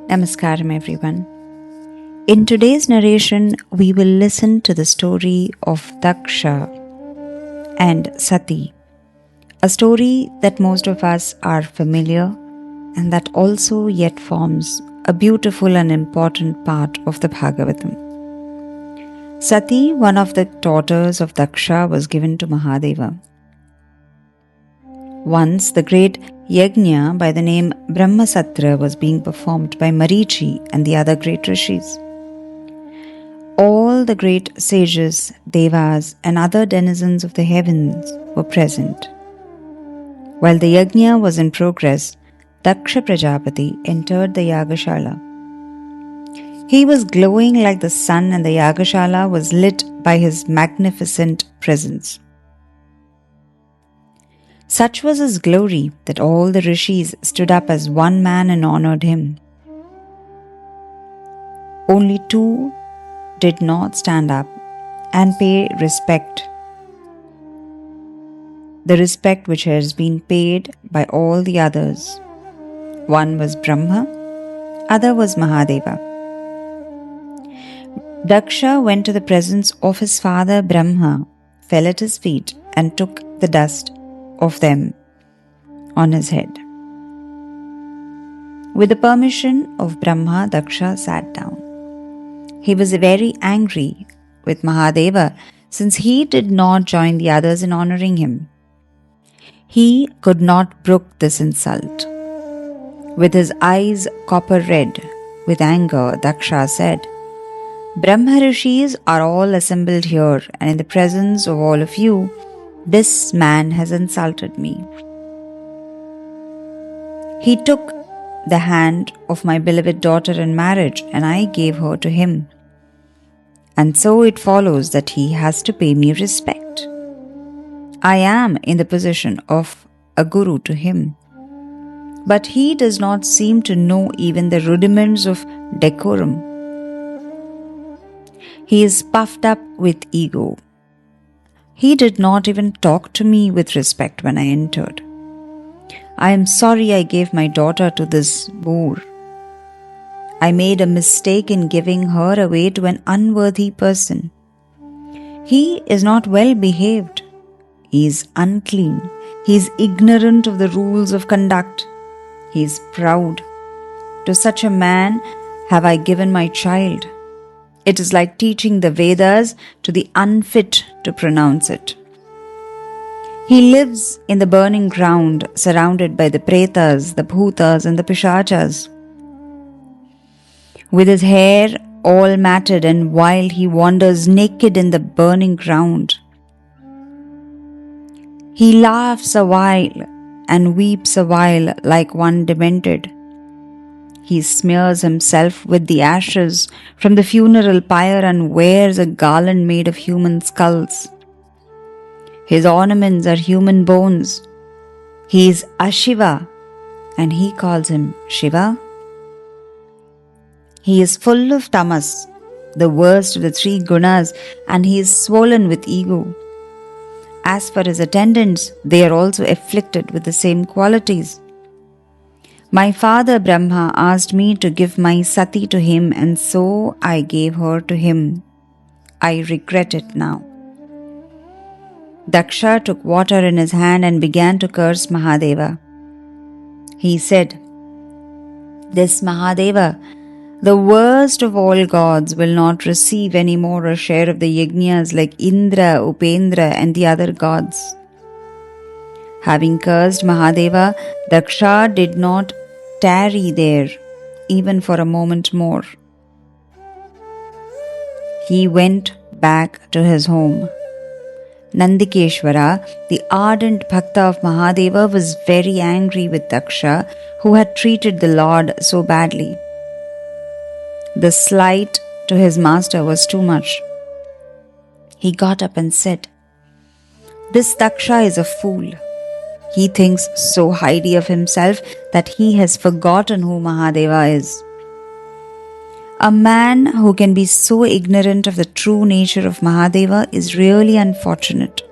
Namaskaram, everyone. In today's narration, we will listen to the story of Daksha and Sati, a story that most of us are familiar and that also yet forms a beautiful and important part of the Bhagavatam. Sati, one of the daughters of Daksha, was given to Mahadeva. Once the great yajna by the name Brahma was being performed by Marichi and the other great rishis. All the great sages, devas, and other denizens of the heavens were present. While the yajna was in progress, Daksha Prajapati entered the yagashala. He was glowing like the sun, and the yagashala was lit by his magnificent presence. Such was his glory that all the rishis stood up as one man and honored him. Only two did not stand up and pay respect. The respect which has been paid by all the others. One was Brahma, other was Mahadeva. Daksha went to the presence of his father Brahma, fell at his feet, and took the dust of them on his head. With the permission of Brahma, Daksha sat down. He was very angry with Mahadeva since he did not join the others in honoring him. He could not brook this insult. With his eyes copper red with anger, Daksha said, "Brahma rishis are all assembled here, and in the presence of all of you, this man has insulted me. He took the hand of my beloved daughter in marriage, and I gave her to him. And so it follows that he has to pay me respect. I am in the position of a guru to him. But he does not seem to know even the rudiments of decorum. He is puffed up with ego. He did not even talk to me with respect when I entered. I am sorry I gave my daughter to this boor. I made a mistake in giving her away to an unworthy person. He is not well behaved. He is unclean. He is ignorant of the rules of conduct. He is proud. To such a man have I given my child. It is like teaching the Vedas to the unfit to pronounce it. He lives in the burning ground, surrounded by the pretas, the bhutas, and the pishachas. With his hair all matted and wild, he wanders naked in the burning ground. He laughs a while and weeps a while like one demented. He smears himself with the ashes from the funeral pyre and wears a garland made of human skulls. His ornaments are human bones. He is Ashiva, and he calls him Shiva. He is full of tamas, the worst of the three gunas, and he is swollen with ego. As for his attendants, they are also afflicted with the same qualities. My father Brahma asked me to give my Sati to him, and so I gave her to him. I regret it now." Daksha took water in his hand and began to curse Mahadeva. He said, "This Mahadeva, the worst of all gods, will not receive any more a share of the yajnas like Indra, Upendra, and the other gods." Having cursed Mahadeva, Daksha did not tarry there even for a moment more. He went back to his home. Nandikeshwara, the ardent bhakta of Mahadeva, was very angry with Daksha, who had treated the Lord so badly. The slight to his master was too much. He got up and said, "This Daksha is a fool. He thinks so highly of himself that he has forgotten who Mahadeva is. A man who can be so ignorant of the true nature of Mahadeva is really unfortunate.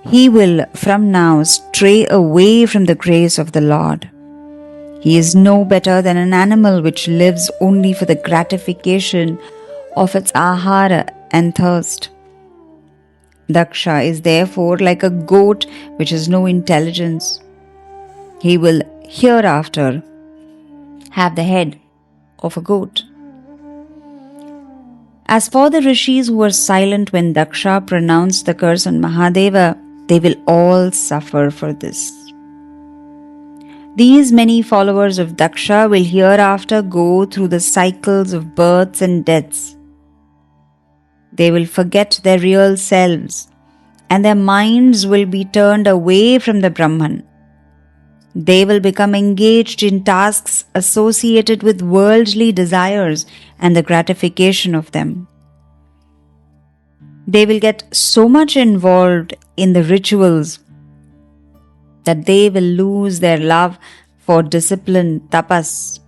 He will from now stray away from the grace of the Lord. He is no better than an animal which lives only for the gratification of its ahara and thirst. Daksha is therefore like a goat which has no intelligence. He will hereafter have the head of a goat. As for the rishis who were silent when Daksha pronounced the curse on Mahadeva, they will all suffer for this. These many followers of Daksha will hereafter go through the cycles of births and deaths. They will forget their real selves, and their minds will be turned away from the Brahman. They will become engaged in tasks associated with worldly desires and the gratification of them. They will get so much involved in the rituals that they will lose their love for discipline, tapas.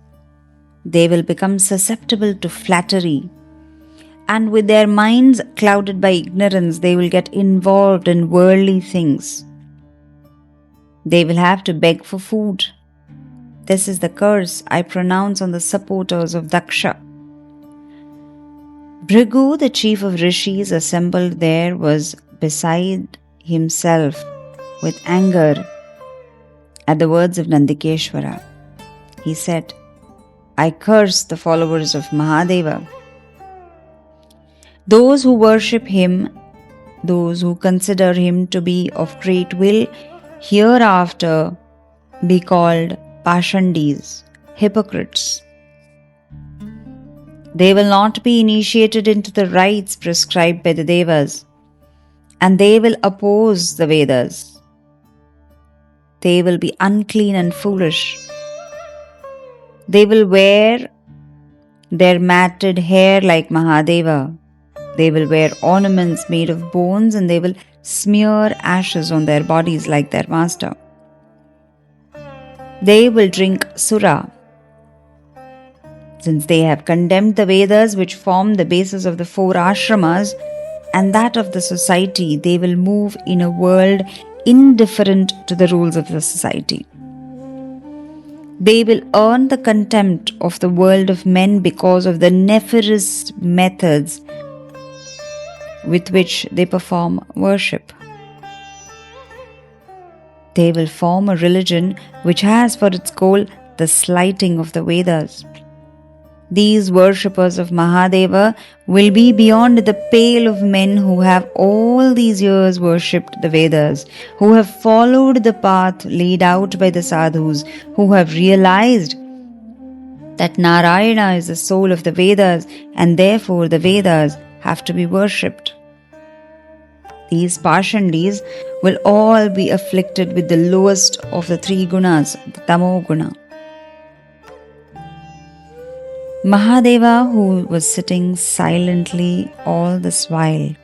They will become susceptible to flattery. And with their minds clouded by ignorance, they will get involved in worldly things. They will have to beg for food. This is the curse I pronounce on the supporters of Daksha. Bhrigu, the chief of rishis assembled there, was beside himself with anger at the words of Nandikeshwara. He said, I curse the followers of Mahadeva. Those who worship him, those who consider him to be of great will, hereafter be called pashandas, hypocrites. They will not be initiated into the rites prescribed by the devas, and they will oppose the Vedas. They will be unclean and foolish. They will wear their matted hair like Mahadeva. They will wear ornaments made of bones, and they will smear ashes on their bodies like their master. They will drink sura. Since they have condemned the Vedas, which form the basis of the 4 ashramas and that of the society, they will move in a world indifferent to the rules of the society. They will earn the contempt of the world of men because of the nefarious methods with which they perform worship. They will form a religion which has for its goal the slighting of the Vedas. These worshippers of Mahadeva will be beyond the pale of men who have all these years worshipped the Vedas, who have followed the path laid out by the sadhus, who have realized that Narayana is the soul of the Vedas and therefore the Vedas have to be worshipped. These pashandas will all be afflicted with the lowest of the 3 gunas, the tamo guna. Mahadeva, who was sitting silently all this while,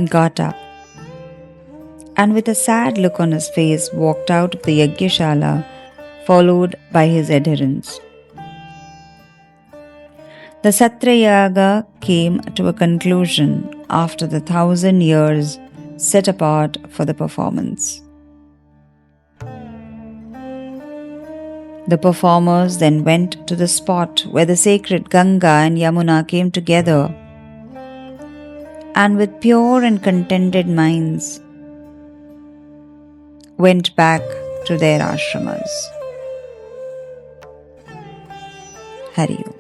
got up and with a sad look on his face walked out of the Yajnashala, followed by his adherents. The Satrayaga came to a conclusion after the 1,000 years set apart for the performance. The performers then went to the spot where the sacred Ganga and Yamuna came together, and with pure and contented minds went back to their ashramas. Hari Om.